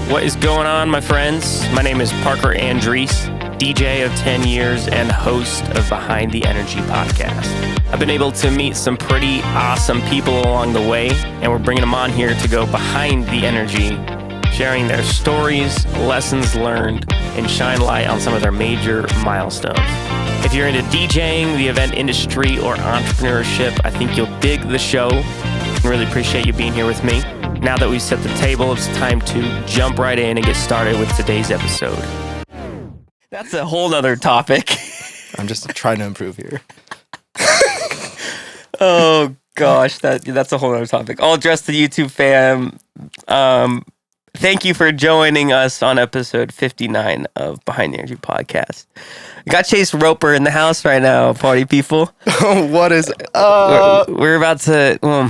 What is going on, my friends? My name is Parker Andriese, DJ of 10 years and host of Behind the Energy podcast. I've been able to meet some pretty awesome people along the way, and we're bringing them on here to go behind the energy, sharing their stories, lessons learned, and shine light on some of their major milestones. If you're into DJing, the event industry, or entrepreneurship, I think you'll dig the show. I really appreciate you being here with me. Now that we've set the table, it's time to jump right in and get started with today's episode. That's a whole nother topic. I'm just trying to improve here. Oh gosh, that's a whole other topic. All dressed to YouTube fam. Thank you for joining us on episode 59 of Behind the Energy podcast. We got Chase Roper in the house right now, party people. What is... We're about to...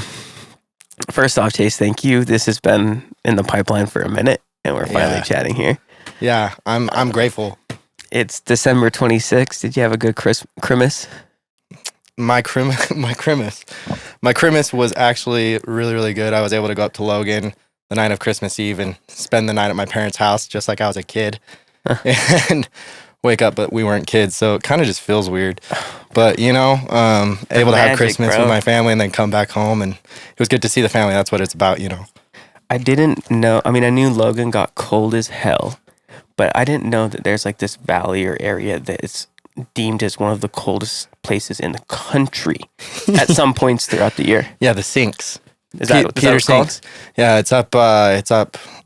first off, Chase, thank you. This has been in the pipeline for a minute, and we're finally chatting here. Yeah, I'm grateful. It's December 26th. Did you have a good Christmas? My Christmas was actually really, really good. I was able to go up to Logan the night of Christmas Eve and spend the night at my parents' house just like I was a kid and wake up, but we weren't kids. So it kind of just feels weird, but able to have Christmas with my family and then come back home. And it was good to see the family. That's what it's about, I didn't know. I mean, I knew Logan got cold as hell, but I didn't know that there's like this valley or area that is deemed as one of the coldest places in the country at some points throughout the year. Yeah, the Sinks. Is that what it's called? Yeah, it's up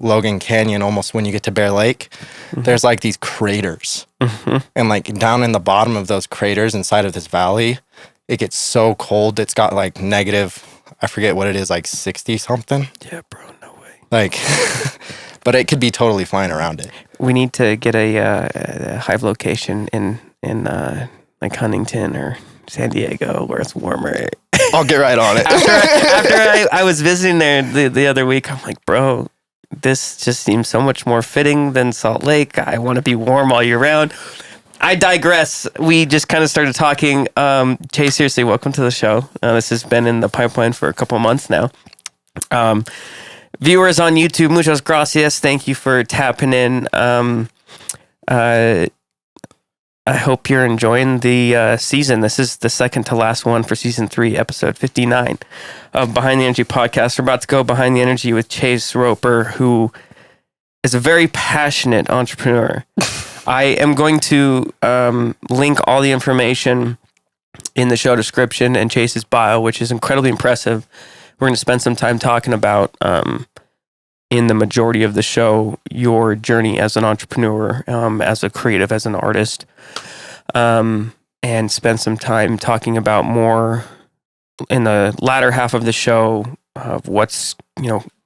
Logan Canyon almost when you get to Bear Lake. Mm-hmm. There's like these craters. Mm-hmm. And like down in the bottom of those craters inside of this valley, it gets so cold. It's got like negative, I forget what it is, like 60 something. Yeah, bro, no way. Like, but it could be totally fine around it. We need to get a Hive location in like Huntington or San Diego where it's warmer. I'll get right on it. after I was visiting there the other week, I'm like, bro, this just seems so much more fitting than Salt Lake. I want to be warm all year round. I digress. We just kind of started talking. Chase, seriously, welcome to the show. This has been in the pipeline for a couple months now. Viewers on YouTube, muchas gracias. Thank you for tapping in. I hope you're enjoying the season. This is the second to last one for season 3, episode 59 of Behind the Energy podcast. We're about to go behind the energy with Chase Roper, who is a very passionate entrepreneur. I am going to link all the information in the show description and Chase's bio, which is incredibly impressive. We're going to spend some time talking about, in the majority of the show, your journey as an entrepreneur, as a creative, as an artist, and spend some time talking about more in the latter half of the show of what's,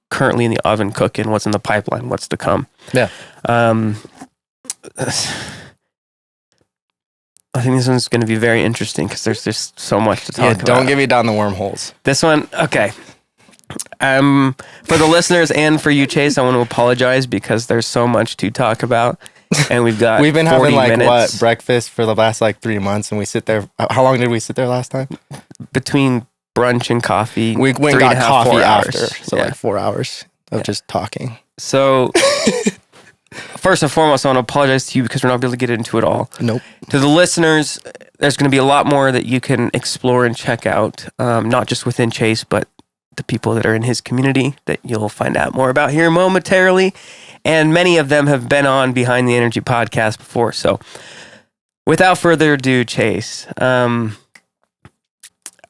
currently in the oven cooking, what's in the pipeline, what's to come. Yeah. I think this one's going to be very interesting because there's just so much to talk about. Don't get me down the wormholes. This one, okay. For the listeners and for you, Chase, I want to apologize because there's so much to talk about, and we've been having minutes. Breakfast for the last 3 months, and we sit there. How long did we sit there last time? Between brunch and coffee, we went and got coffee after, hours. So 4 hours of just talking. So first and foremost, I want to apologize to you because we're not able to get into it all. Nope. To the listeners, there's going to be a lot more that you can explore and check out, not just within Chase, but the people that are in his community that you'll find out more about here momentarily. And many of them have been on Behind the Energy podcast before. So without further ado, Chase, I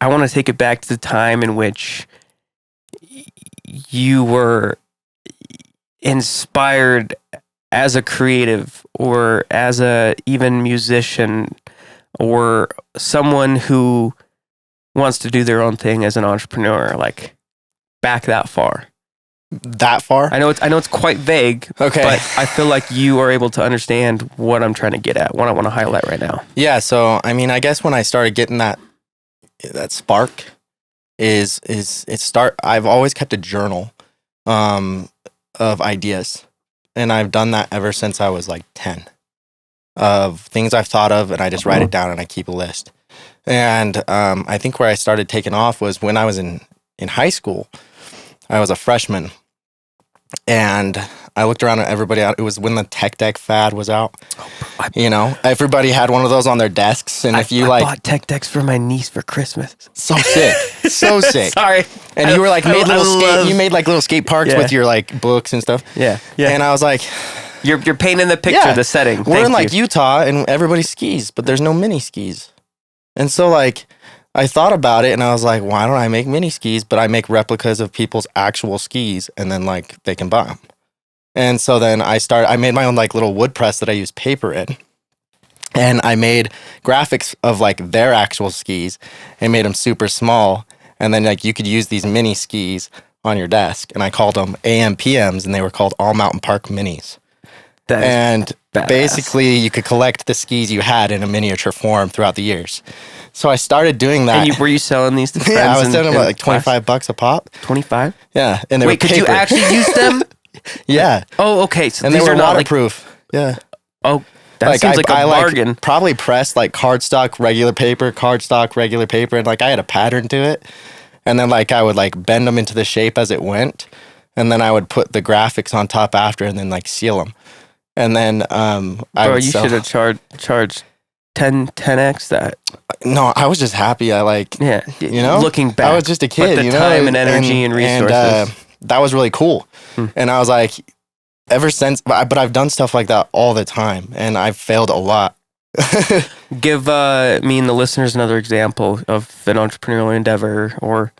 want to take it back to the time in which you were inspired as a creative or as a even musician or someone who wants to do their own thing as an entrepreneur, like back that far. That far? I know it's quite vague, okay, but I feel like you are able to understand what I'm trying to get at, what I want to highlight right now. Yeah, so I mean, I guess when I started getting that spark I've always kept a journal of ideas, and I've done that ever since I was 10, of things I've thought of, and I just write it down and I keep a list. And I think where I started taking off was when I was in high school. I was a freshman, and I looked around at everybody out. It was when the tech deck fad was out. Oh, You know, everybody had one of those on their desks, and if you I like, bought tech decks for my niece for Christmas. so sick, so sick. Sorry, And you were like I you made like little skate parks with your like books and stuff. Yeah. And I was like, you're painting the picture, the setting. We're in like Utah, and everybody skis, but there's no mini skis. And so like, I thought about it, and I was like, why don't I make mini skis? But I make replicas of people's actual skis, and then like they can buy them. And so then I made my own like little wood press that I use paper in. And I made graphics of like their actual skis and made them super small. And then like you could use these mini skis on your desk. And I called them AMPMs, and they were called All Mountain Park Minis. And basically you could collect the skis you had in a miniature form throughout the years. So I started doing that. And were you selling these to friends? Yeah, I was selling them like $25 a pop. 25? Yeah. And they Wait, were could you actually use them? Yeah. Oh, okay. So and these they were are not waterproof. Yeah. Oh, that seems like a bargain. Like, probably pressed like cardstock, regular paper, and like I had a pattern to it. And then like I would like bend them into the shape as it went, and then I would put the graphics on top after, and then like seal them. And then you should have charged 10x that. No, I was just happy. I like, you know, looking back, I was just a kid. But the time and energy and resources. And, that was really cool. And I was like, ever since, but I've done stuff like that all the time, and I've failed a lot. Give me and the listeners another example of an entrepreneurial endeavor or,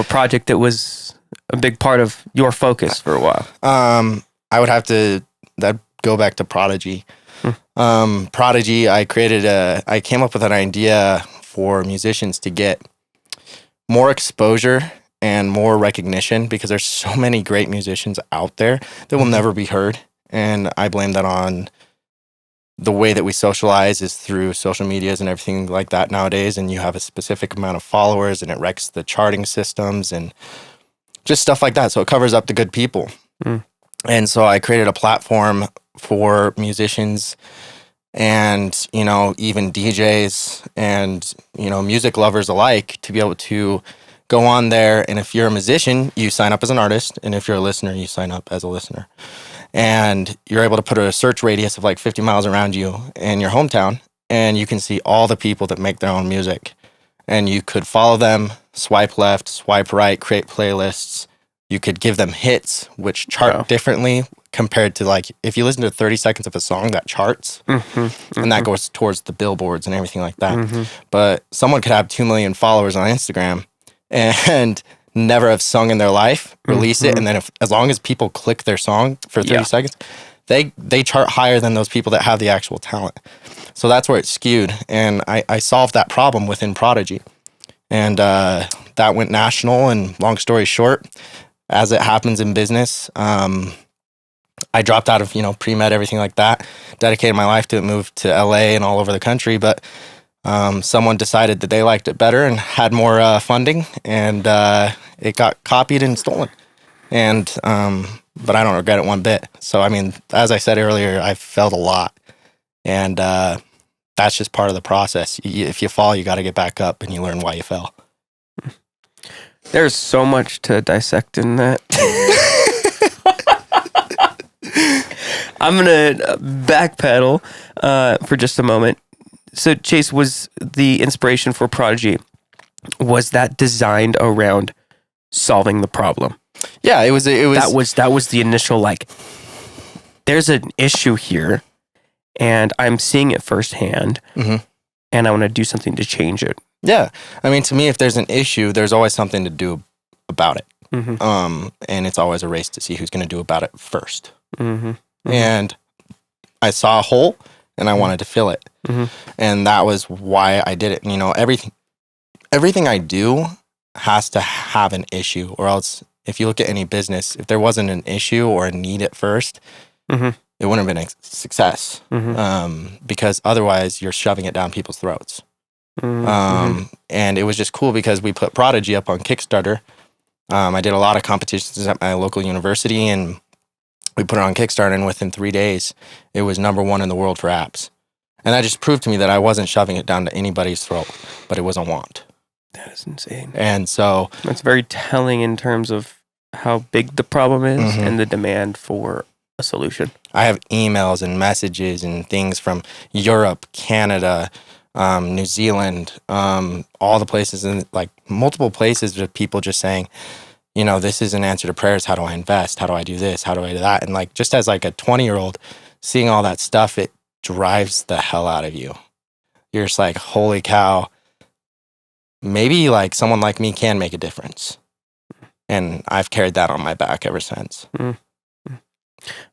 project that was a big part of your focus for a while. I would have to go back to Prodigy. Prodigy, I came up with an idea for musicians to get more exposure and more recognition, because there's so many great musicians out there that will never be heard. And I blame that on the way that we socialize is through social medias and everything like that nowadays. And you have a specific amount of followers, and it wrecks the charting systems and just stuff like that. So it covers up the good people. And so I created a platform for musicians and, even DJs and, music lovers alike to be able to go on there. And if you're a musician, you sign up as an artist. And if you're a listener, you sign up as a listener. And you're able to put a search radius of like 50 miles around you in your hometown, and you can see all the people that make their own music. And you could follow them, swipe left, swipe right, create playlists. You could give them hits, which chart differently compared to like, if you listen to 30 seconds of a song, that charts. And that goes towards the billboards and everything like that. But someone could have 2 million followers on Instagram and never have sung in their life, release it, and then as long as people click their song for 30 seconds, they chart higher than those people that have the actual talent. So that's where it's skewed. And I solved that problem within Prodigy. And that went national, and long story short, as it happens in business, I dropped out of, pre-med, everything like that, dedicated my life to it, moved to LA and all over the country, but someone decided that they liked it better and had more funding, and it got copied and stolen. And but I don't regret it one bit. So I mean, as I said earlier, I've failed a lot, and that's just part of the process. If you fall, you got to get back up, and you learn why you fell. There's so much to dissect in that. I'm gonna backpedal for just a moment. So Chase, was the inspiration for Prodigy, was that designed around solving the problem? Yeah, it was. That was the initial, like, there's an issue here, and I'm seeing it firsthand, and I want to do something to change it. Yeah, I mean, to me, if there's an issue, there's always something to do about it, and it's always a race to see who's going to do about it first. And I saw a hole, and I wanted to fill it. And that was why I did it. Everything I do has to have an issue, or else if you look at any business, if there wasn't an issue or a need at first, it wouldn't have been a success, because otherwise you're shoving it down people's throats. And it was just cool because we put Prodigy up on Kickstarter. I did a lot of competitions at my local university, and we put it on Kickstarter, and within 3 days, it was #1 in the world for apps. And that just proved to me that I wasn't shoving it down to anybody's throat, but it was a want. That is insane. And so... That's very telling in terms of how big the problem is and the demand for a solution. I have emails and messages and things from Europe, Canada, New Zealand, all the places, and like multiple places of people just saying, you know, this is an answer to prayers. How do I invest? How do I do this? How do I do that? And like, just as like a 20-year-old seeing all that stuff, it drives the hell out of you. You're just like, holy cow, maybe like someone like me can make a difference. And I've carried that on my back ever since.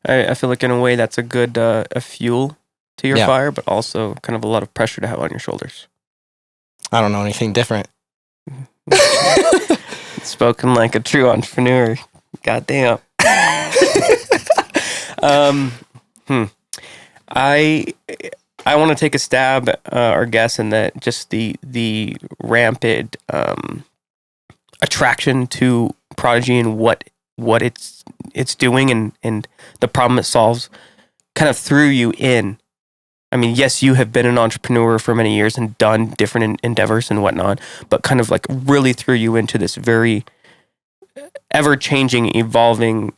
I feel like in a way that's a good a fuel to your fire, but also kind of a lot of pressure to have on your shoulders. I don't know anything different. Spoken like a true entrepreneur. Goddamn. I want to take a stab or guess in that just the rampant attraction to Prodigy and what it's doing and the problem it solves kind of threw you in. I mean, yes, you have been an entrepreneur for many years and done different endeavors and whatnot, but kind of like really threw you into this very ever-changing, evolving,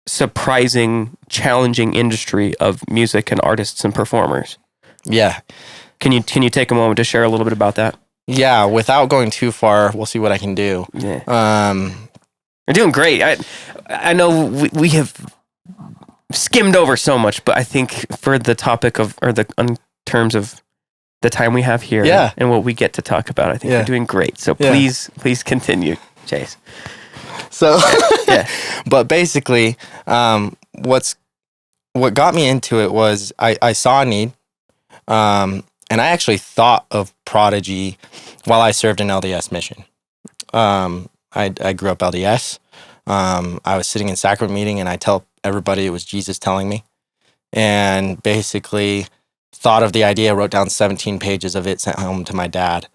surprising, challenging industry of music and artists and performers. Yeah. Can you take a moment to share a little bit about that? Yeah, without going too far, we'll see what I can do. Yeah. You're doing great. I know we have skimmed over so much, but I think for the topic of, or in terms of the time we have here and what we get to talk about, I think you're doing great. So please continue, Chase. So, but basically, what got me into it was I saw a need, and I actually thought of Prodigy while I served an LDS mission. I grew up LDS. I was sitting in sacrament meeting, and I tell everybody it was Jesus telling me, and basically thought of the idea, wrote down 17 pages of it, sent home to my dad,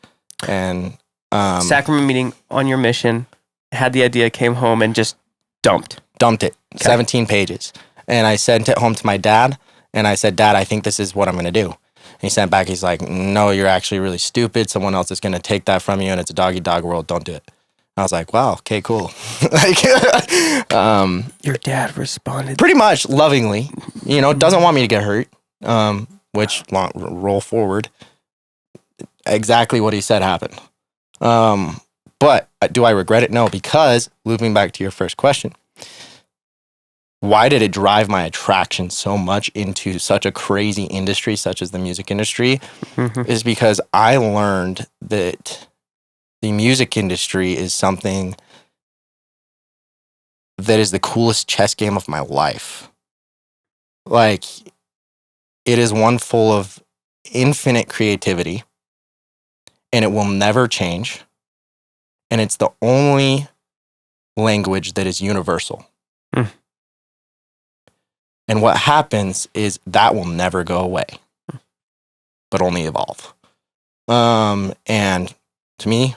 and sacrament meeting on your mission, had the idea, came home, and just dumped it. Okay. 17 pages, and I sent it home to my dad, and I said, Dad, I think this is what I'm going to do. And he sent back, he's like, no, you're actually really stupid. Someone else is going to take that from you, and it's a dog-eat-dog world. Don't do it. I was like, wow, okay, cool. Your dad responded pretty much lovingly, doesn't want me to get hurt, which roll forward, exactly what he said happened. But do I regret it? No, because looping back to your first question, why did it drive my attraction so much into such a crazy industry such as the music industry? Is because I learned that the music industry is something that is the coolest chess game of my life. Like, it is one full of infinite creativity, and it will never change. And it's the only language that is universal. And what happens is that will never go away, but only evolve. And to me,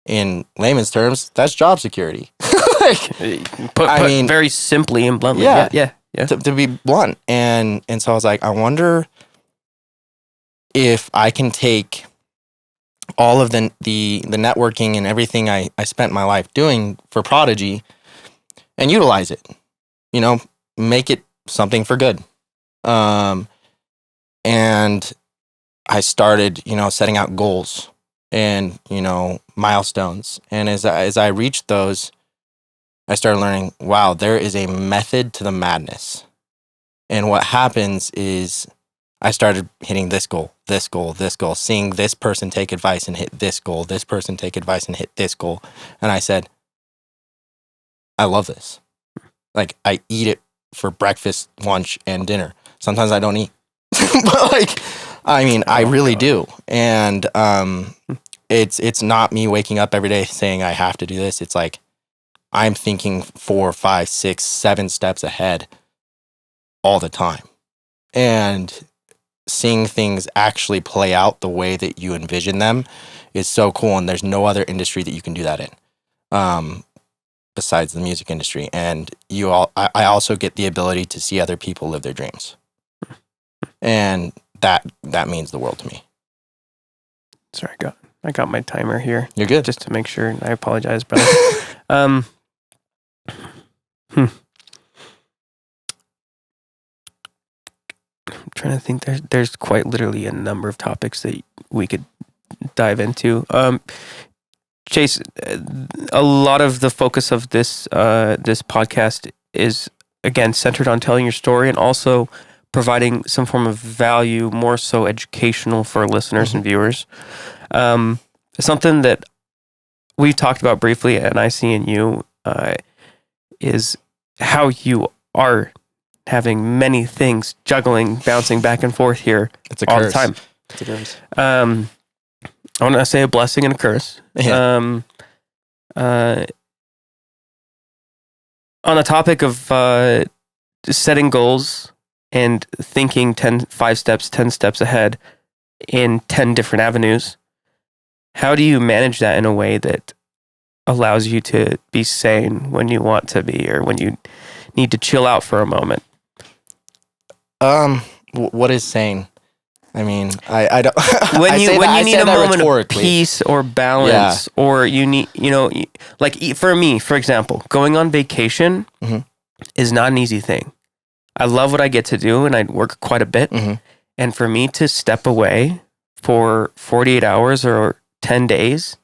in layman's terms, that's job security. Very simply and bluntly. Yeah. To be blunt. And so I was like, I wonder if I can take all of the networking and everything I spent my life doing for Prodigy and utilize it, make it something for good. And I started, setting out goals and, milestones. And as I reached those, I started learning, wow, there is a method to the madness. And what happens is I started hitting this goal, seeing this person take advice and hit this goal, this person take advice and hit this goal. And I said, I love this. Like, I eat it for breakfast, lunch, and dinner. Sometimes I don't eat. But I really do. And it's not me waking up every day saying I have to do this. It's like I'm thinking 4, 5, 6, 7 steps ahead all the time. And seeing things actually play out the way that you envision them is so cool. And there's no other industry that you can do that in. Besides the music industry. And I also get the ability to see other people live their dreams. And that means the world to me. Sorry, I got my timer here. You're good. Just to make sure. I apologize, brother. trying to think. There's quite literally a number of topics that we could dive into. Chase, a lot of the focus of this podcast is, again, centered on telling your story and also providing some form of value, more so educational for listeners and viewers. Something that we've talked about briefly, and I see in you, is how you are having many things juggling, bouncing back and forth here all the time. It's a curse. I want to say a blessing and a curse. Yeah. On the topic of setting goals and thinking 10 steps ahead in 10 different avenues, how do you manage that in a way that allows you to be sane when you want to be, or when you need to chill out for a moment? What is sane? I mean, I don't. When you need a moment of peace or balance, or you need, like for me, for example, going on vacation is not an easy thing. I love what I get to do, and I work quite a bit. And for me to step away for 48 hours or 10 days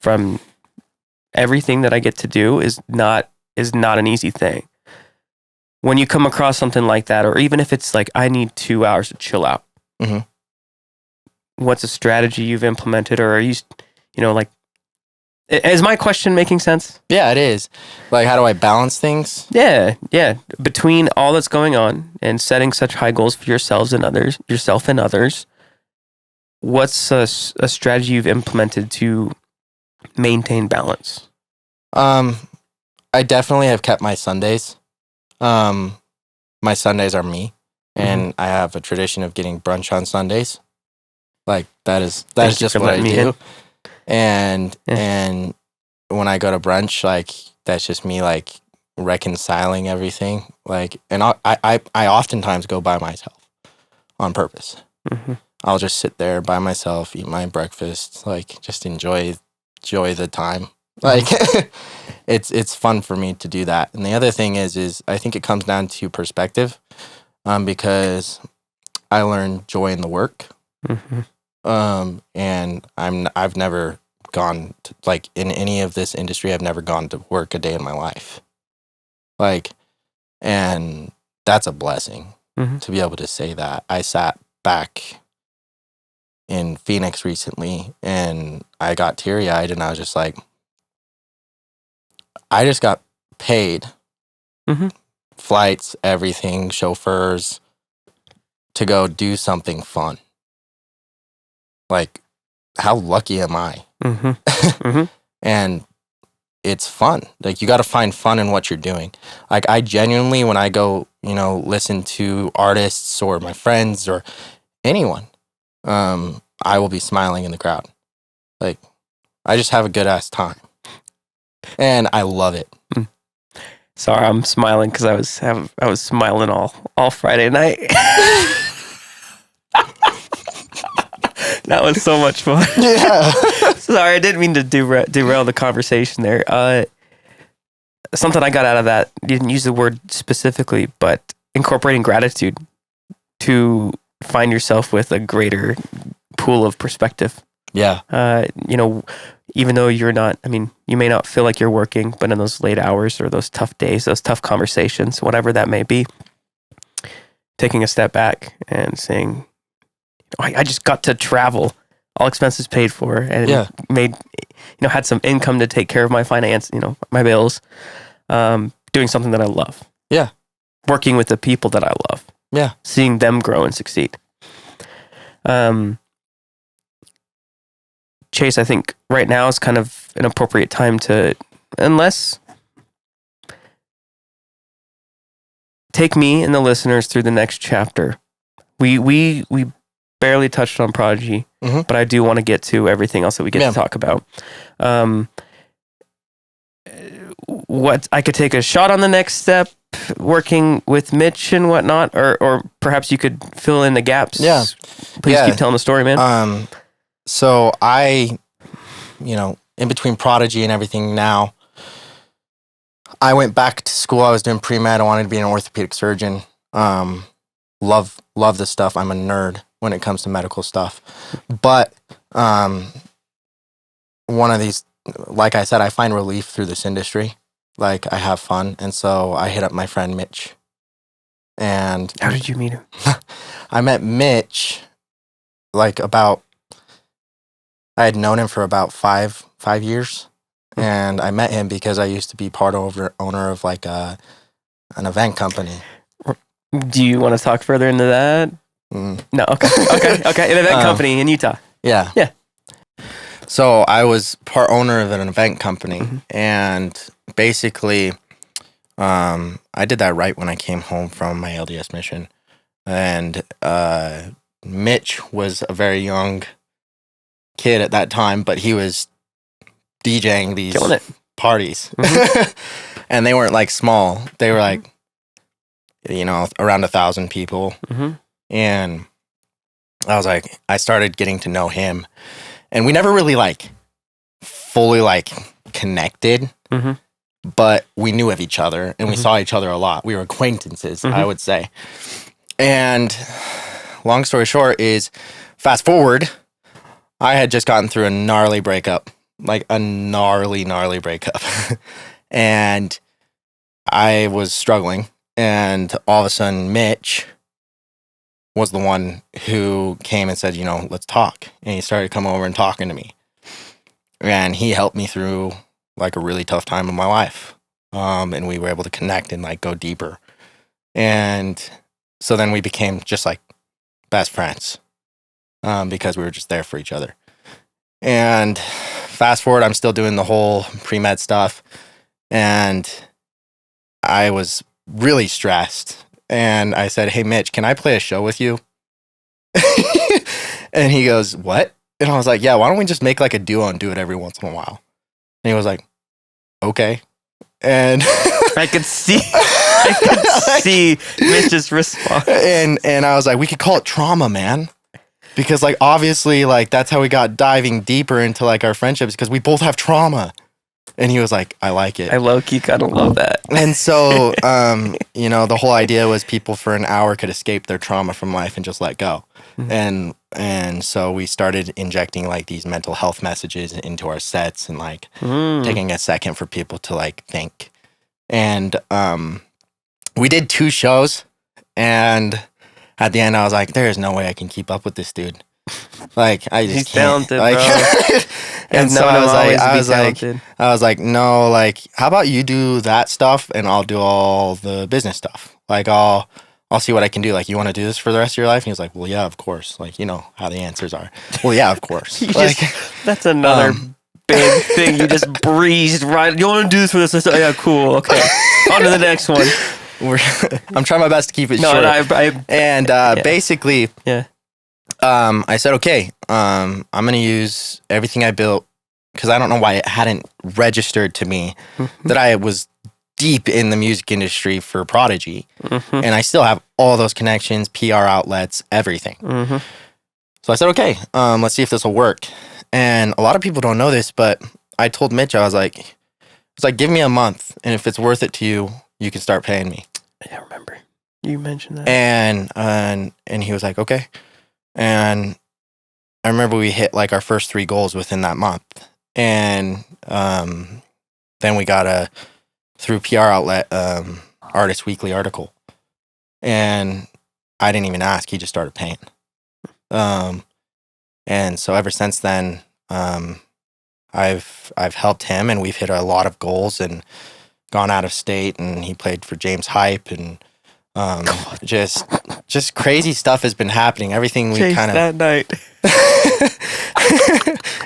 from everything that I get to do is not an easy thing. When you come across something like that, or even if it's like, I need 2 hours to chill out, what's a strategy you've implemented, or are you, like, is my question making sense? Yeah, it is. Like, how do I balance things? Yeah. Between all that's going on and setting such high goals for yourself and others, what's a strategy you've implemented to maintain balance? I definitely have kept my Sundays. My Sundays are me, and I have a tradition of getting brunch on Sundays. Like, that is just what I do. And when I go to brunch, like, that's just me, like, reconciling everything. Like, and I oftentimes go by myself on purpose. I'll just sit there by myself, eat my breakfast, like, just enjoy the time. Like, it's fun for me to do that. And the other thing is I think it comes down to perspective, because I learned joy in the work. And I've never gone to, like, in any of this industry, I've never gone to work a day in my life. Like, and that's a blessing to be able to say that. I sat back in Phoenix recently and I got teary-eyed, and I was just like, I just got paid flights, everything, chauffeurs, to go do something fun. Like, how lucky am I? And it's fun. Like, you got to find fun in what you're doing. Like, I genuinely, when I go, listen to artists or my friends or anyone, I will be smiling in the crowd. Like, I just have a good ass time. And I love it. Sorry, I'm smiling because I was smiling all Friday night. That was so much fun. Yeah. Sorry, I didn't mean to derail the conversation there. Something I got out of that, you didn't use the word specifically, but incorporating gratitude to find yourself with a greater pool of perspective. Yeah. Even though you're not, you may not feel like you're working, but in those late hours or those tough days, those tough conversations, whatever that may be, taking a step back and saying, I just got to travel, all expenses paid for, and made, had some income to take care of my finance, my bills, doing something that I love. Yeah. Working with the people that I love. Yeah. Seeing them grow and succeed. Chase, I think right now is kind of an appropriate time to, unless, take me and the listeners through the next chapter. We barely touched on Prodigy, but I do want to get to everything else that we get to talk about. What I could take a shot on the next step, working with Mitch and whatnot, or perhaps you could fill in the gaps. Yeah. Please keep telling the story, man. So I, in between Prodigy and everything now, I went back to school. I was doing pre-med. I wanted to be an orthopedic surgeon. love this stuff. I'm a nerd when it comes to medical stuff. But one of these, like I said, I find relief through this industry. Like, I have fun. And so I hit up my friend Mitch. And how did you meet him? I met Mitch like I had known him for about five years. And I met him because I used to be owner of like an event company. Do you want to talk further into that? No. Okay. An event company in Utah. Yeah. So I was part owner of an event company, and basically, I did that right when I came home from my LDS mission. And Mitch was a very young kid at that time, but he was DJing these parties. And they weren't like small. They were like, around 1,000 people. And I was like, I started getting to know him. And we never really like fully like connected, but we knew of each other and we saw each other a lot. We were acquaintances, I would say. And long story short is, fast forward, I had just gotten through a gnarly breakup, like a gnarly breakup. And I was struggling. And all of a sudden, Mitch was the one who came and said, let's talk. And he started coming over and talking to me. And he helped me through like a really tough time in my life. And we were able to connect and like go deeper. And so then we became just like best friends because we were just there for each other. And fast forward, I'm still doing the whole pre-med stuff. And I was really stressed. And I said, hey, Mitch, can I play a show with you? And he goes, what? And I was like, yeah, why don't we just make like a duo and do it every once in a while? And he was like, okay. And I could see Mitch's response. And I was like, we could call it trauma, man. Because like, obviously, like that's how we got diving deeper into like our friendships, because we both have trauma. And he was like, I like it. I low-key kind of love that. And so, the whole idea was people for an hour could escape their trauma from life and just let go. And so we started injecting like these mental health messages into our sets and like taking a second for people to like think. And we did 2 shows. And at the end, I was like, there is no way I can keep up with this dude. Like, I just He's can't. talented, like, bro. And so I was like, no, like, how about you do that stuff and I'll do all the business stuff. Like, I'll see what I can do. Like, you want to do this for the rest of your life? And he was like, well, yeah, of course. Like, you know how the answers are. Well, yeah, of course. That's another big thing. You just breezed right. You want to do this for this? I said, yeah, cool. Okay. On to the next one. I'm trying my best to keep it short. Basically, I said, okay, I'm going to use everything I built, because I don't know why it hadn't registered to me that I was deep in the music industry for Prodigy. And I still have all those connections, PR outlets, everything. So I said, okay, let's see if this will work. And a lot of people don't know this, but I told Mitch, I was like, give me a month, and if it's worth it to you, you can start paying me. I remember you mentioned that. And he was like, okay. And I remember we hit like our first 3 goals within that month. And then we got through PR outlet, Artist Weekly article. And I didn't even ask, he just started paying. And so ever since then, I've helped him, and we've hit a lot of goals and gone out of state, and he played for James Hype, and just crazy stuff has been happening. Everything we Chase kind of that night.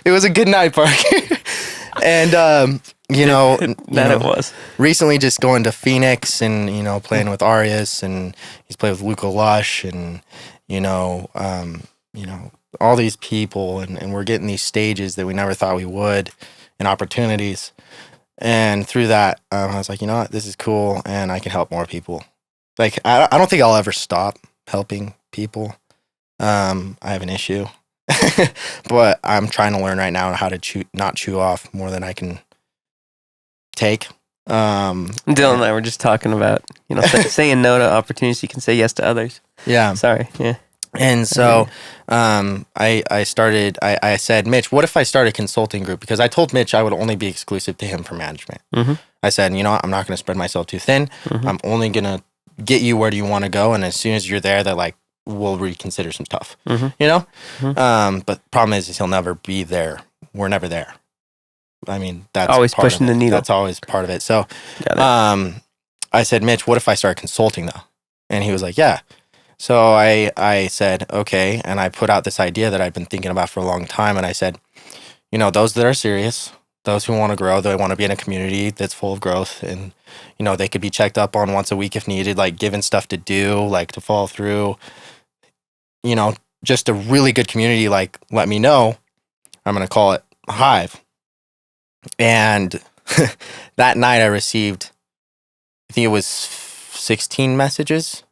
It was a good night, Parker. And it was recently just going to Phoenix and playing with Arias, and he's played with Luca Lush, and all these people, and we're getting these stages that we never thought we would, and opportunities. And through that, I was like, you know what, this is cool, and I can help more people. Like, I don't think I'll ever stop helping people. I have an issue, but I'm trying to learn right now how to not chew off more than I can take. Dylan and I were just talking about, saying no to opportunities. You can say yes to others. Yeah. Sorry. Yeah. And so I said, Mitch, what if I start a consulting group? Because I told Mitch I would only be exclusive to him for management. Mm-hmm. I said, you know what? I'm not going to spread myself too thin. Mm-hmm. I'm only going to get you where do you want to go. And as soon as you're there, that like, we'll reconsider some stuff, Mm-hmm. you know? Mm-hmm. But the problem is he'll never be there. We're never there. I mean, that's always part pushing of it. the needle. That's always part of it. So, Got it. I said, Mitch, what if I start consulting though? And he was like, yeah. So I said, okay. And I put out this idea that I've been thinking about for a long time. And I said, you know, those that are serious, those who want to grow, they want to be in a community that's full of growth. And, you know, they could be checked up on once a week if needed, like given stuff to do, like to follow through, you know, just a really good community. Like, let me know. I'm going to call it Hive. And that night I received, I think it was 16 messages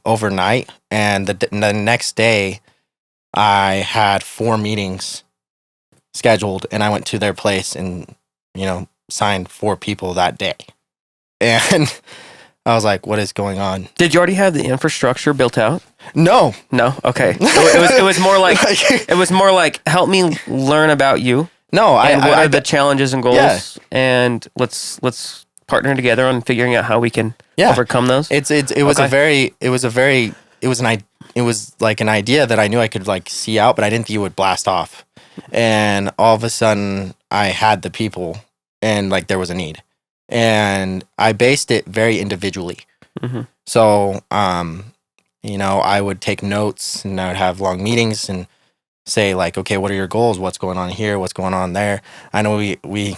overnight. And the next day I had 4 meetings scheduled and I went to their place and, you know, signed 4 people that day. And I was like, what is going on? Did you already have the infrastructure built out? No. Okay. It was more like help me learn about you. No, what are the challenges and goals, and let's partner together on figuring out how we can overcome those. It was like an idea that I knew I could like see out, but I didn't think it would blast off. And all of a sudden I had the people and like there was a need. And I based it very individually. Mm-hmm. So you know, I would take notes and I would have long meetings and say like, okay, what are your goals? What's going on here? What's going on there? I know we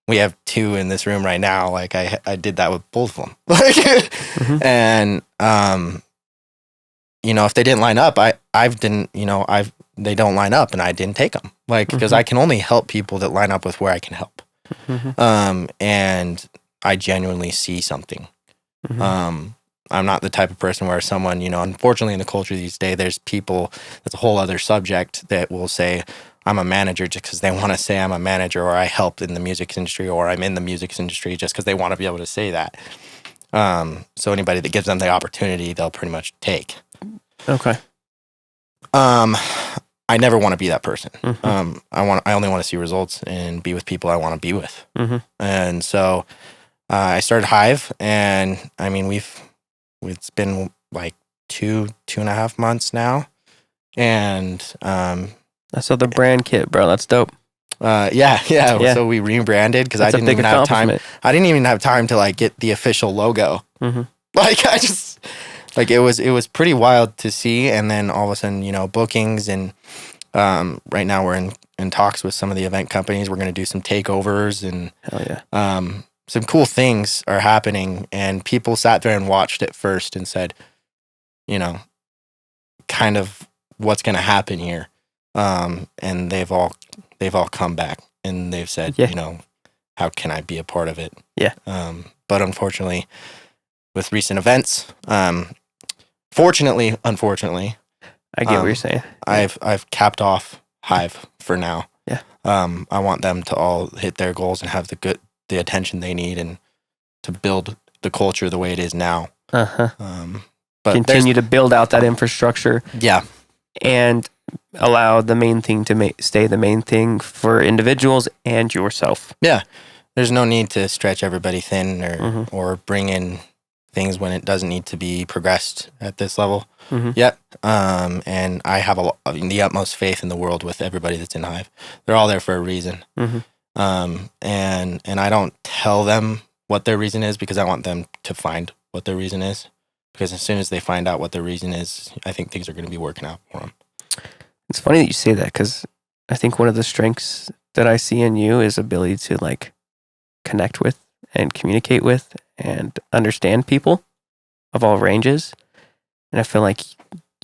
have 2 in this room right now. Like I did that with both of them. Mm-hmm. And you know, if they didn't line up, they don't line up and I didn't take them. Like, because I can only help people that line up with where I can help. Mm-hmm. And I genuinely see something. Mm-hmm. I'm not the type of person where someone, you know, unfortunately in the culture these days, there's people, that's a whole other subject that will say, I'm a manager just because they want to say I'm a manager, or I help in the music industry, or I'm in the music industry just because they want to be able to say that. So anybody that gives them the opportunity, they'll pretty much take. Okay. I never want to be that person. Mm-hmm. I only want to see results and be with people I want to be with. Mm-hmm. And so I started Hive, and I mean, it's been like 2.5 months now. And I saw the brand kit, bro. That's dope. Yeah. So we rebranded because I didn't even have time. I didn't even have time to like get the official logo. Mm-hmm. Like I just like it was pretty wild to see. And then all of a sudden, you know, bookings, and right now we're in talks with some of the event companies. We're going to do some takeovers, and hell yeah. Some cool things are happening. And people sat there and watched it first and said, you know, kind of what's going to happen here. And they've all come back and they've said, you know, how can I be a part of it? Yeah. But unfortunately, with recent events, unfortunately, I get what you're saying. I've capped off Hive for now. Yeah. I want them to all hit their goals and have the attention they need, and to build the culture the way it is now. Uh-huh. But continue to build out that infrastructure. Yeah. And allow the main thing to stay the main thing for individuals and yourself. Yeah. There's no need to stretch everybody thin or bring in things when it doesn't need to be progressed at this level. Mm-hmm. Yep. And I have the utmost faith in the world with everybody that's in Hive. They're all there for a reason. Mm-hmm. And I don't tell them what their reason is, because I want them to find what their reason is. Because as soon as they find out what their reason is, I think things are going to be working out for them. It's funny that you say that, because I think one of the strengths that I see in you is ability to like connect with and communicate with and understand people of all ranges. And I feel like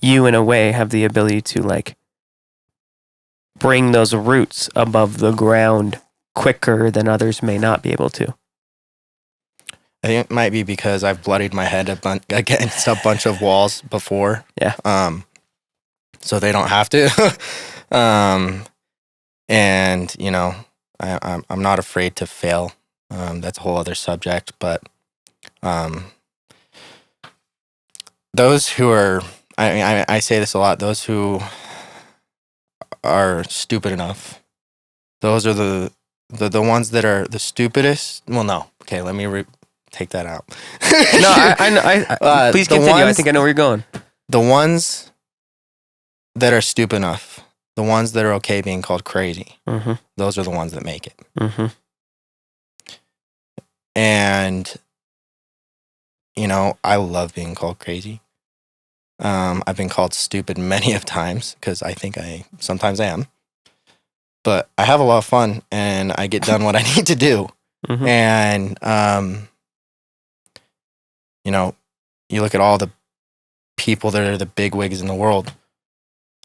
you, in a way, have the ability to like bring those roots above the ground quicker than others may not be able to. I think it might be because I've bloodied my head against a bunch of walls before. Yeah. So they don't have to. And you know, I'm not afraid to fail. That's a whole other subject, but those who are, I say this a lot, those who are stupid enough, those are the ones that are the stupidest. Well, no. Okay, let me take that out. No, I please continue. I think I know where you're going. The ones that are stupid enough, the ones that are okay being called crazy, those are the ones that make it. And, you know, I love being called crazy. I've been called stupid many of times because I think I sometimes am. But I have a lot of fun and I get done what I need to do. And, you know, you look at all the people that are the big wigs in the world.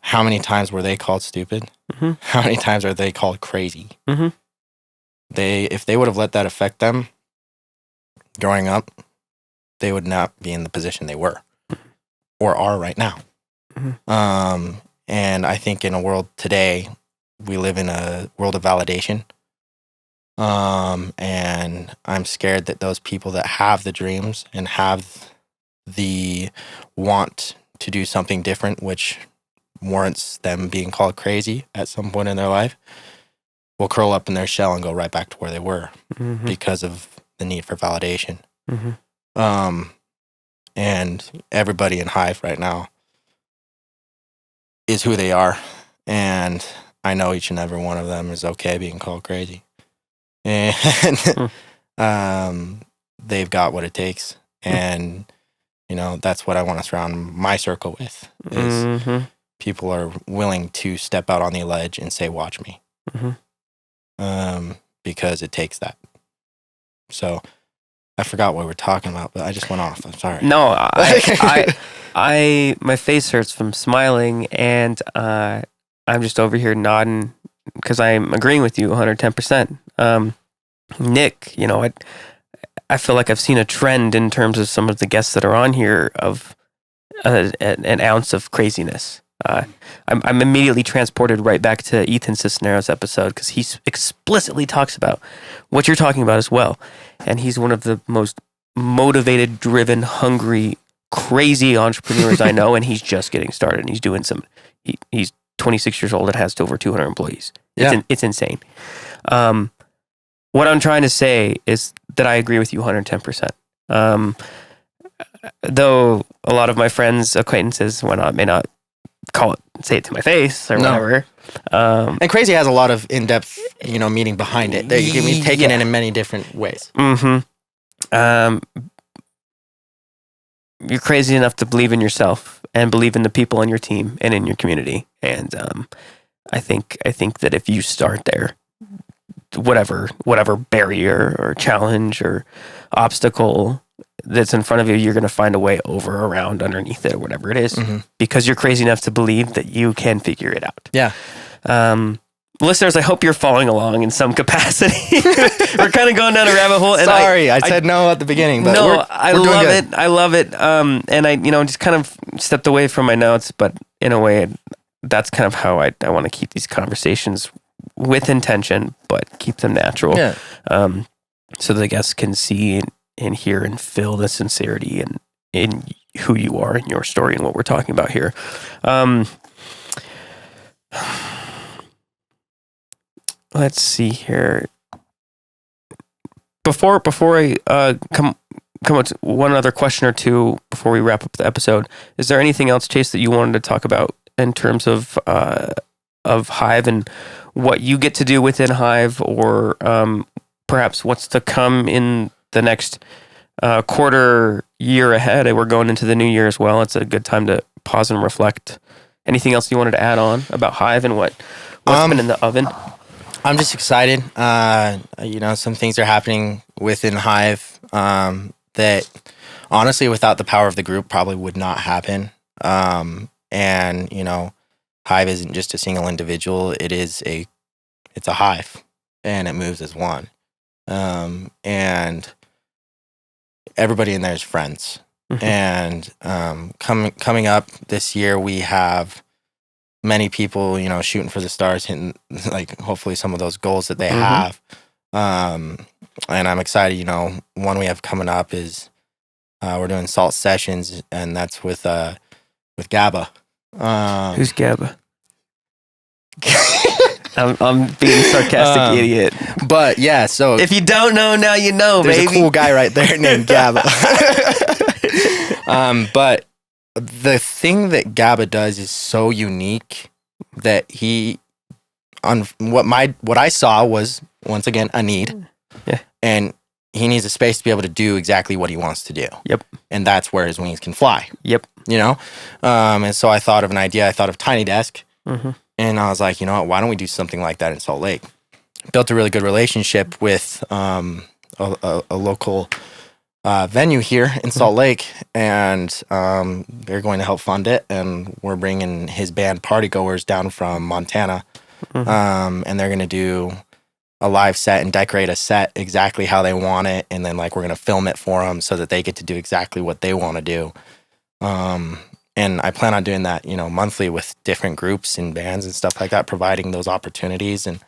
How many times were they called stupid? How many times are they called crazy? If they would have let that affect them growing up, they would not be in the position they were or are right now. And I think in a world today, we live in a world of validation. And I'm scared that those people that have the dreams and have the want to do something different, which warrants them being called crazy at some point in their life, will curl up in their shell and go right back to where they were because of the need for validation. And everybody in Hive right now is who they are. And I know each and every one of them is okay being called crazy. And they've got what it takes. And, you know, that's what I want to surround my circle with is people are willing to step out on the ledge and say, watch me. Because it takes that. So I forgot what we were talking about, but I just went off. I'm sorry. No, my face hurts from smiling, and I'm just over here nodding because I'm agreeing with you 110%. Nick, you know, I feel like I've seen a trend in terms of some of the guests that are on here of an ounce of craziness. I'm immediately transported right back to Ethan Cisneros' episode because he explicitly talks about what you're talking about as well. And he's one of the most motivated, driven, hungry, crazy entrepreneurs I know. And he's just getting started. And he's doing he's 26 years old and has over 200 employees. Yeah. It's insane. What I'm trying to say is that I agree with you 110%. Though a lot of my friends, acquaintances, may not say it to my face or whatever. And crazy has a lot of in-depth, you know, meaning behind it that you can be taken in many different ways. You're crazy enough to believe in yourself and believe in the people on your team and in your community. And I think that if you start there, whatever barrier or challenge or obstacle that's in front of you, you're going to find a way over, around, underneath it, or whatever it is, because you're crazy enough to believe that you can figure it out. Yeah. Listeners, I hope you're following along in some capacity. We're kind of going down a rabbit hole. And Sorry, I said no at the beginning, but I love it. I love it. And I, just kind of stepped away from my notes, but in a way, that's kind of how I want to keep these conversations with intention, but keep them natural. Yeah. So the guests can see and hear and feel the sincerity in who you are and your story and what we're talking about here. Let's see here. Before I come up to one other question or two before we wrap up the episode, is there anything else, Chase, that you wanted to talk about in terms of Hive and what you get to do within Hive, or perhaps what's to come in the next quarter, year ahead? We're going into the new year as well. It's a good time to pause and reflect. Anything else you wanted to add on about Hive and what's been in the oven? I'm just excited. Some things are happening within Hive that honestly, without the power of the group, probably would not happen. And Hive isn't just a single individual. It's a hive, and it moves as one. And everybody in there is friends. And coming up this year, we have many people, shooting for the stars, hitting hopefully some of those goals that they have. And I'm excited. One we have coming up is We're doing Salt Sessions, and that's with Gabba. Who's Gabba? I'm being sarcastic idiot. But yeah, so if you don't know, now you know, there's baby. a cool guy right there named Gabba. But the thing that Gabba does is so unique that what I saw was, once again, a need. Yeah. And he needs a space to be able to do exactly what he wants to do. Yep. And that's where his wings can fly. Yep. You know? And so I thought of an idea. I thought of Tiny Desk. Mm-hmm. And I was like, you know what? Why don't we do something like that in Salt Lake? Built a really good relationship with a local venue here in Salt Lake. And they're going to help fund it. And we're bringing his band Party Goers down from Montana. Mm-hmm. And they're going to do a live set and decorate a set exactly how they want it, and then like we're gonna film it for them so that they get to do exactly what they want to do. And I plan on doing that, monthly with different groups and bands and stuff like that, providing those opportunities. And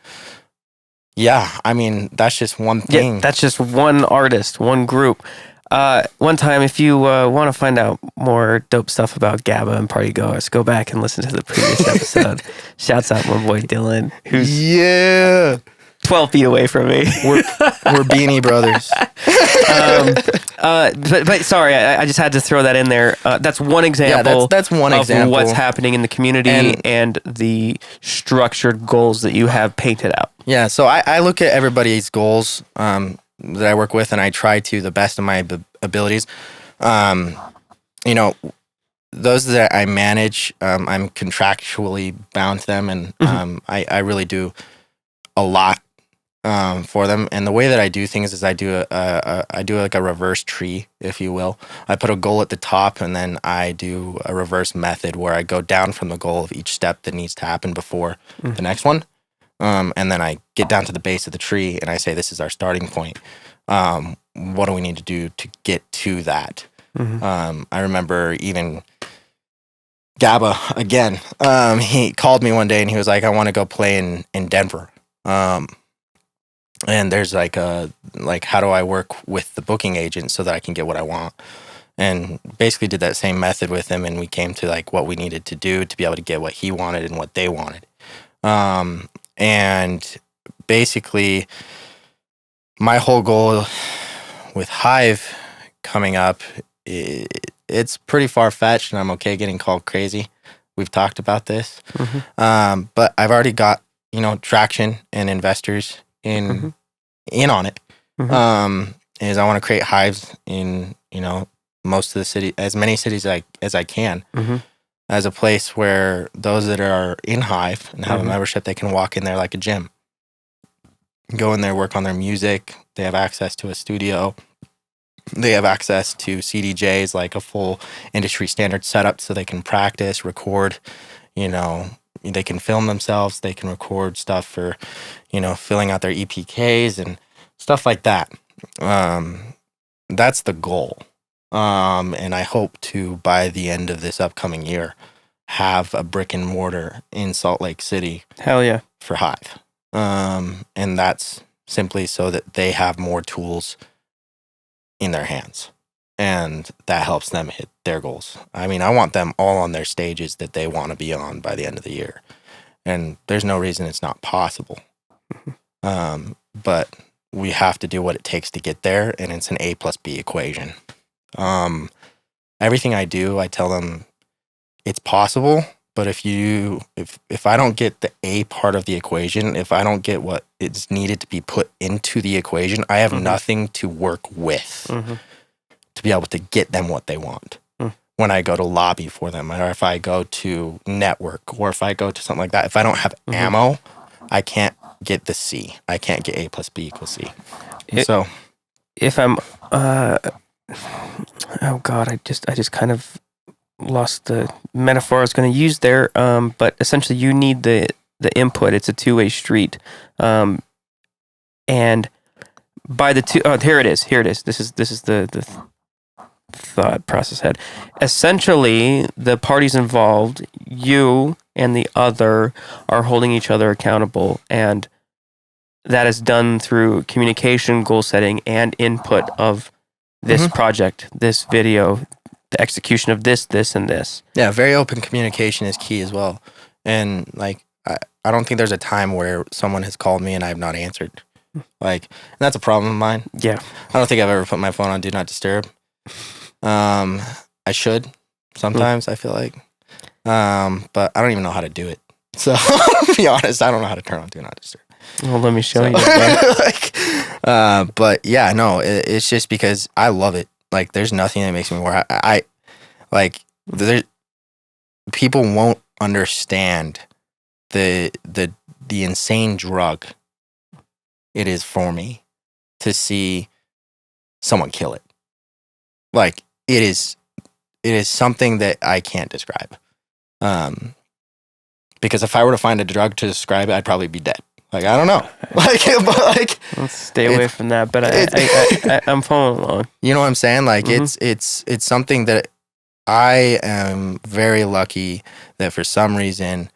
yeah, I mean, that's just one thing. Yeah, that's just one artist, one group. One time, if you want to find out more dope stuff about Gabba and Party Goers, go back and listen to the previous episode. Shouts out my boy Dylan, who's 12 feet away from me. We're Beanie Brothers. But sorry, I just had to throw that in there. That's one example. Yeah, that's one example of what's happening in the community and the structured goals that you have painted out. Yeah, so I look at everybody's goals that I work with, and I try to the best of my abilities. Those that I manage, I'm contractually bound to them, and I really do a lot for them. And the way that I do things is I do like a reverse tree, if you will. I put a goal at the top, and then I do a reverse method where I go down from the goal of each step that needs to happen before the next one. And then I get down to the base of the tree, and I say, this is our starting point. What do we need to do to get to that? I remember even Gabba, again, he called me one day, and he was like, I want to go play in Denver. And there's how do I work with the booking agent so that I can get what I want? And basically did that same method with him, and we came to like what we needed to do to be able to get what he wanted and what they wanted. And basically my whole goal with Hive coming up, it's pretty far-fetched, and I'm okay getting called crazy. We've talked about this. But I've already got, traction and investors in on it. Is I want to create hives in, most of the city, as many cities as I can, as a place where those that are in Hive and have a membership, they can walk in there like a gym. Go in there, work on their music. They have access to a studio. They have access to CDJs, like a full industry standard setup, so they can practice, record, they can film themselves. They can record stuff for, filling out their EPKs and stuff like that. That's the goal. And I hope to, by the end of this upcoming year, have a brick and mortar in Salt Lake City. Hell yeah. For Hive. And that's simply so that they have more tools in their hands. And that helps them hit their goals. I mean, I want them all on their stages that they want to be on by the end of the year. And there's no reason it's not possible. But we have to do what it takes to get there, and it's an A+B equation. Everything I do, I tell them it's possible, but if I don't get the A part of the equation, if I don't get what is needed to be put into the equation, I have nothing to work with to be able to get them what they want. When I go to lobby for them, or if I go to network, or if I go to something like that, if I don't have ammo, I can't get the C. I can't get A+B = C. So if I'm oh God, I just kind of lost the metaphor I was going to use there. But essentially you need the input. It's a two-way street. And by the two, here it is. This is the thought process head. Essentially, the parties involved, you and the other, are holding each other accountable, and that is done through communication, goal setting, and input of this project, this video, the execution of this, and this. Yeah, very open communication is key as well. And like, I don't think there's a time where someone has called me and I have not answered. Like, and that's a problem of mine. Yeah. I don't think I've ever put my phone on Do Not Disturb. I should sometimes, I feel like. But I don't even know how to do it. So, to be honest, I don't know how to turn on Do Not Disturb. Well, let me show you. But yeah, no, it's just because I love it. Like, there's nothing that makes me more. People won't understand the insane drug it is for me to see someone kill it. Like, it is something that I can't describe. Because if I were to find a drug to describe it, I'd probably be dead. Like, I don't know. Let's stay away from that. But I'm following along. You know what I'm saying? Like, it's something that I am very lucky that for some reason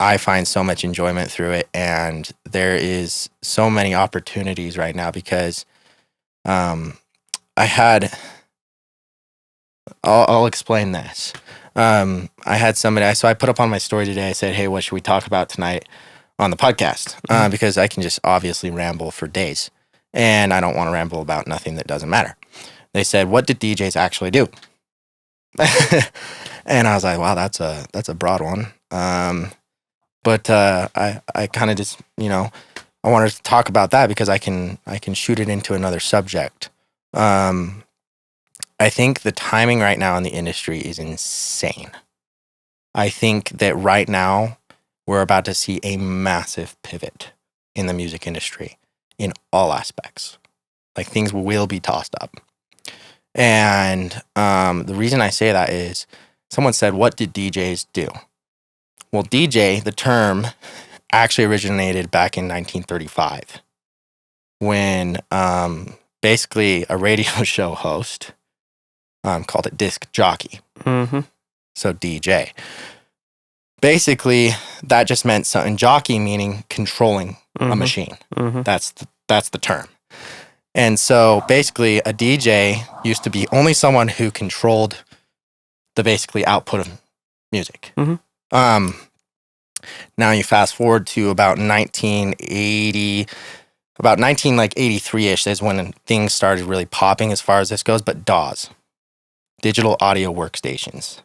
I find so much enjoyment through it, and there is so many opportunities right now because I'll explain this. I had somebody, so I put up on my story today, I said, hey, what should we talk about tonight on the podcast? Because I can just obviously ramble for days, and I don't want to ramble about nothing that doesn't matter. They said, what did DJs actually do? And I was like, wow, that's a broad one. But I kind of just, I wanted to talk about that because I can shoot it into another subject. I think the timing right now in the industry is insane. I think that right now we're about to see a massive pivot in the music industry in all aspects. Like, things will be tossed up. And the reason I say that is someone said, what did DJs do? Well, DJ, the term, actually originated back in 1935 when basically a radio show host called it disc jockey. Mm-hmm. So DJ. Basically, that just meant something, jockey meaning controlling a machine. Mm-hmm. That's the term. And so basically a DJ used to be only someone who controlled the basically output of music. Mm-hmm. Now you fast forward to about 1980, about 1983-ish is when things started really popping as far as this goes, but DAWs, digital audio workstations,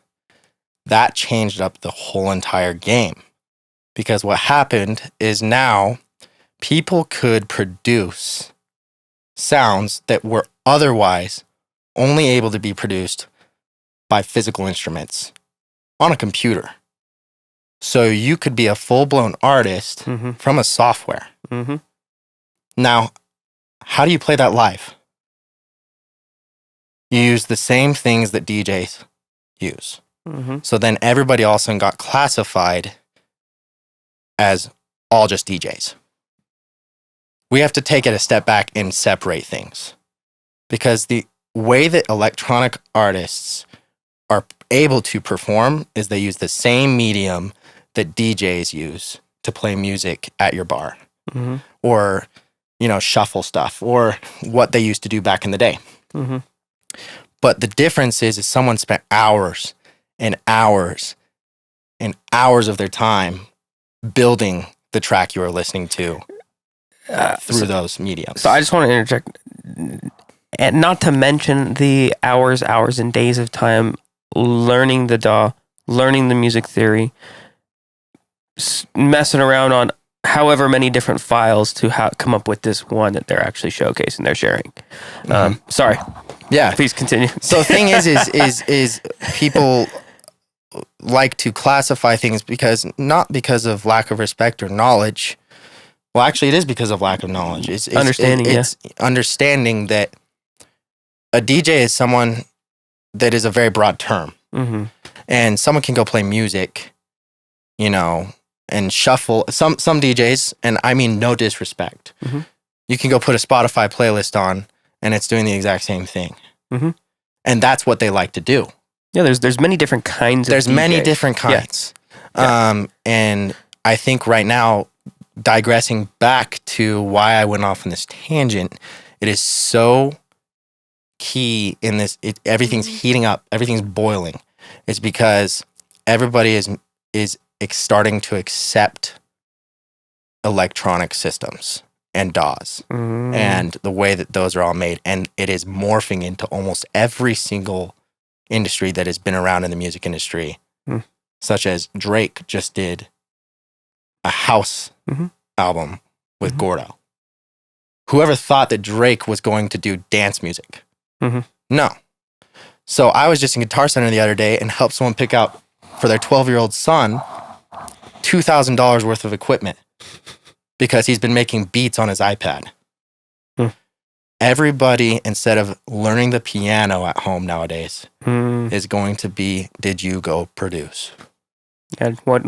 that changed up the whole entire game. Because what happened is now people could produce sounds that were otherwise only able to be produced by physical instruments on a computer. So you could be a full-blown artist from a software. Mm-hmm. Now, how do you play that live? You use the same things that DJs use. Mm-hmm. So then everybody also got classified as all just DJs. We have to take it a step back and separate things. Because the way that electronic artists are able to perform is they use the same medium that DJs use to play music at your bar. Mm-hmm. Or, shuffle stuff, or what they used to do back in the day. Mm-hmm. But the difference is someone spent hours and hours and hours of their time building the track you are listening to through those mediums. So I just want to interject, and not to mention the hours and days of time learning the DAW, learning the music theory, messing around on however many different files to come up with this one that they're actually showcasing, they're sharing. Sorry. Yeah. Please continue. So the thing is people like to classify things not because of lack of respect or knowledge. Well, actually, it is because of lack of knowledge. It's understanding that a DJ is someone that is a very broad term. Mm-hmm. And someone can go play music, and shuffle. Some DJs, and I mean no disrespect, you can go put a Spotify playlist on, and it's doing the exact same thing. Mm-hmm. And that's what they like to do. Yeah, there's many different kinds of DJs. Many different kinds. Yeah. And I think right now, digressing back to why I went off on this tangent, it is so key in this. Everything's heating up, everything's boiling. It's because everybody is starting to accept electronic systems and DAWs and the way that those are all made. And it is morphing into almost every single industry that has been around in the music industry, such as Drake just did a house album with Gordo. Whoever thought that Drake was going to do dance music? No. So I was just in Guitar Center the other day and helped someone pick out for their 12-year-old son $2,000 worth of equipment because he's been making beats on his iPad. Everybody, instead of learning the piano at home nowadays, is going to be, did you go produce? And what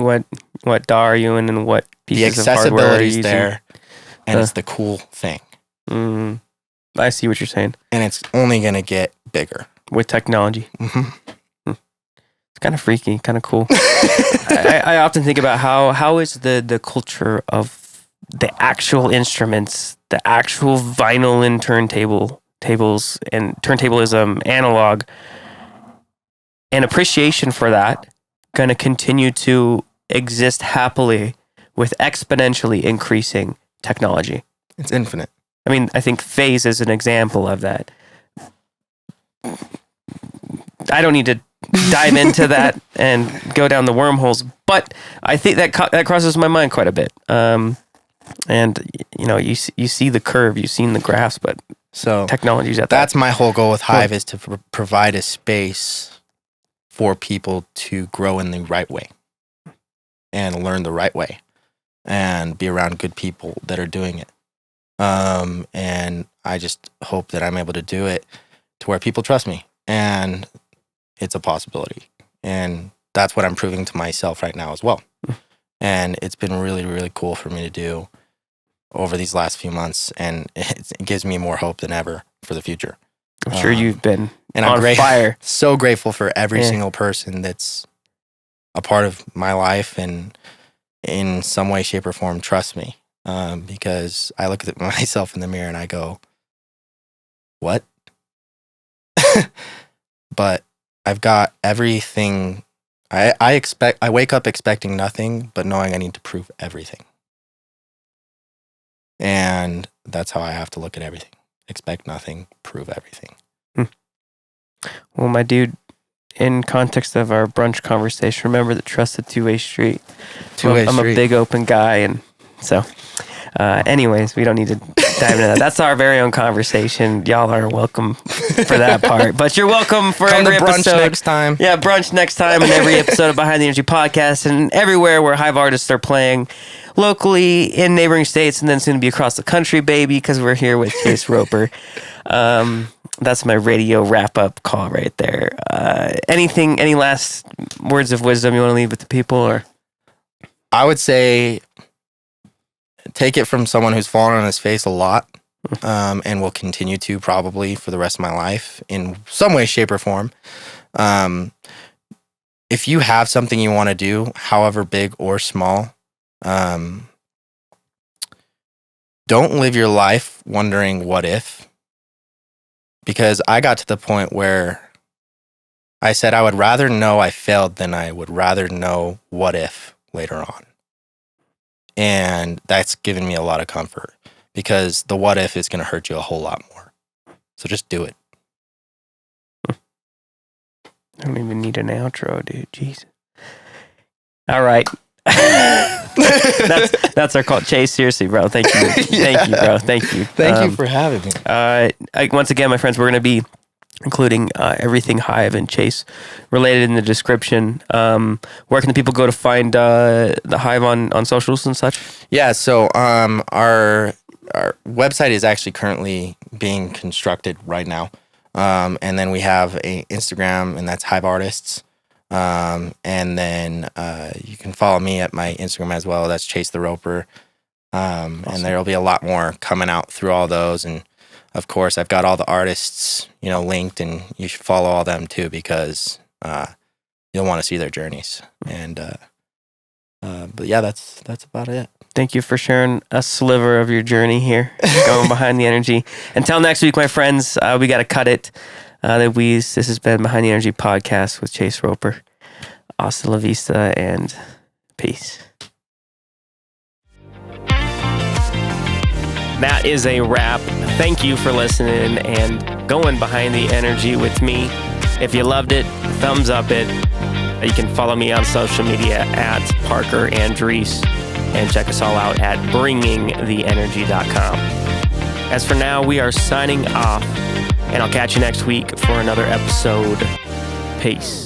DAW are you in, and what pieces the of hardware are you accessibility's using? there, and it's the cool thing. I see what you're saying. And it's only going to get bigger. With technology. It's kind of freaky, kind of cool. I often think about how is the culture of the actual instruments, the actual vinyl and turntables and turntablism, analog, and appreciation for that going to continue to exist happily with exponentially increasing technology. It's infinite. I mean, I think phase is an example of that. I don't need to dive into that and go down the wormholes, but I think that crosses my mind quite a bit. And you see the curve, you've seen the graphs, but so technology's at that's my whole goal with Hive is to provide a space for people to grow in the right way and learn the right way and be around good people that are doing it. And I just hope that I'm able to do it to where people trust me, and it's a possibility. And that's what I'm proving to myself right now as well. And it's been really, really cool for me to do over these last few months, and it gives me more hope than ever for the future. I'm sure you've been and on fire. So grateful for every single person that's a part of my life and in some way, shape, or form trust me. Because I look at myself in the mirror and I go, what? But I've got everything. I wake up expecting nothing, but knowing I need to prove everything. And that's how I have to look at everything. Expect nothing, prove everything. Well, my dude, in context of our brunch conversation, remember that trust a two-way street. I'm a big open guy, and so anyways, we don't need to dive into that. That's our very own conversation. Y'all are welcome for that part, but you're welcome for Come every to brunch episode next time. Yeah, brunch next time, and every episode of Behind the Energy podcast, and everywhere where Hive Artists are playing locally in neighboring states, and then soon to be across the country, baby, because we're here with Chase Roper. That's my radio wrap-up call right there. Any last words of wisdom you want to leave with the people? Or I would say take it from someone who's fallen on his face a lot, and will continue to probably for the rest of my life in some way, shape, or form. If you have something you want to do, however big or small, don't live your life wondering what if. Because I got to the point where I said I would rather know I failed than I would rather know what if later on. And that's given me a lot of comfort because the what if is going to hurt you a whole lot more. So just do it. I don't even need an outro, dude. Jeez. All right. that's our call. Chase, seriously, bro. Thank you. Thank you, bro. Thank you. Thank you for having me. Once again, my friends, we're going to be including everything Hive and Chase related in the description. Where can the people go to find the Hive on socials and such? Yeah, so our website is actually currently being constructed right now. And then we have a Instagram, and that's Hive Artists. And then you can follow me at my Instagram as well. That's Chase the Roper. Awesome. And there'll be a lot more coming out through all those. And of course, I've got all the artists, linked, and you should follow all them too because you'll want to see their journeys. And But yeah, that's about it. Thank you for sharing a sliver of your journey here, going behind the energy. Until next week, my friends, we got to cut it. This has been Behind the Energy podcast with Chase Roper. Hasta la vista and peace. That is a wrap. Thank you for listening and going behind the energy with me. If you loved it, thumbs up it. You can follow me on social media at Parker Andriese and check us all out at bringingtheenergy.com. As for now, we are signing off, and I'll catch you next week for another episode. Peace.